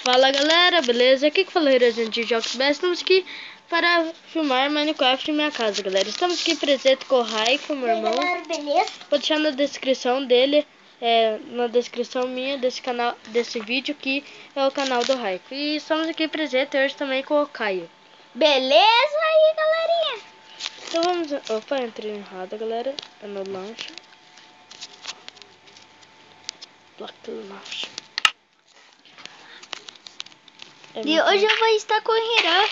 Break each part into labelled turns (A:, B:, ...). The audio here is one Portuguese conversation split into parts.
A: Fala galera, beleza? Aqui que fala Resident de Jogos BS. Estamos aqui para filmar Minecraft em minha casa, galera. Estamos aqui presente com o Raiko, meu irmão.
B: Galera, beleza?
A: Vou deixar na descrição dele, na descrição minha desse canal, desse vídeo aqui é o canal do Raiko. E estamos aqui presente hoje também com o Caio.
B: Beleza aí, galerinha?
A: Então vamos... Opa, entrei errado, galera. É no lanche. Placa do lanche.
B: E hoje eu vou estar com o Hiran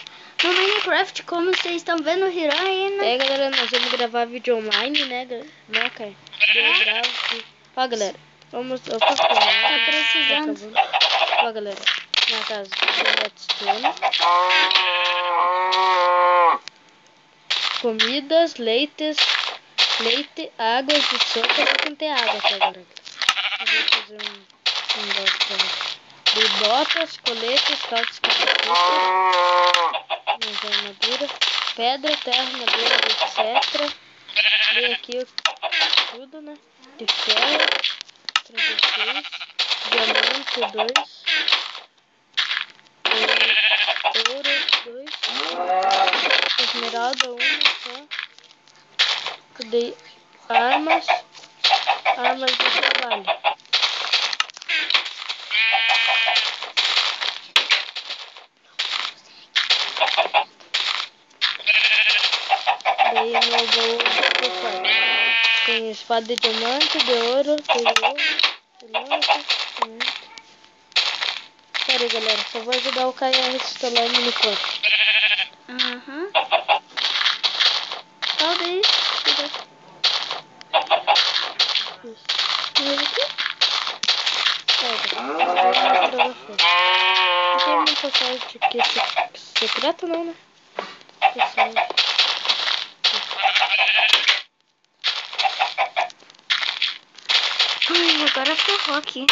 B: no Minecraft, como vocês estão vendo o Hiran aí, né?
A: Galera, nós vamos gravar vídeo online, né, Caio? Eu gravo aqui. Ó, galera, vamos... Eu faço
B: Tá precisando.
A: Ó, galera, minha casa tem redstone. Comidas, leite, águas de sopa. Eu não tem água até agora. Eu vou fazer um negócio de botas, coletes, calças, capacete, armadura, pedra, terra, madeira, etc. E aqui tudo, né? De ferro, 36, diamante 2, ouro 2, esmeralda 1 só. Dei armas de trabalho. Daí meu baú tem espada de diamante, de ouro, de lança. Pera aí, galera, só vou ajudar o Caio a instalar o Minecraft.
B: Calma aí.
A: Não tem uma passagem aqui secreta não, né? Passagem.
B: Ai, agora ferrou aqui.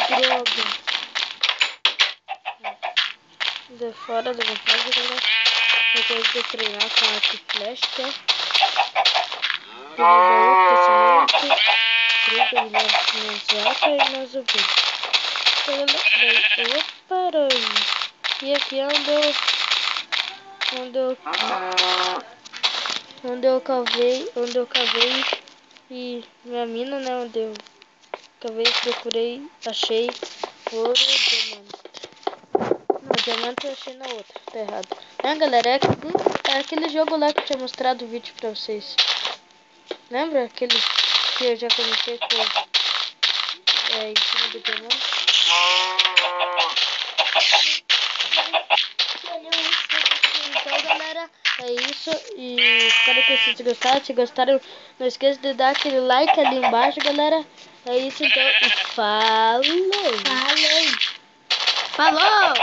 A: Droga. De fora da minha casa, galera. Eu gosto de treinar com arco e flecha, tá? Derrubar outro cimento. Nas vacas e nas ovelhas. Opa, e aqui é onde eu cavei e minha mina, né? Onde eu cavei, procurei, achei ouro e diamante. Não, diamante eu achei na outra, tá errado. Galera, é aquele jogo lá que eu tinha mostrado o vídeo pra vocês. Lembra aquele que eu já comecei com em cima do diamante? Então, galera, é isso. E espero que vocês gostaram. Se gostaram, não esqueça de dar aquele like ali embaixo, galera. É isso então. E falou!
B: Falou!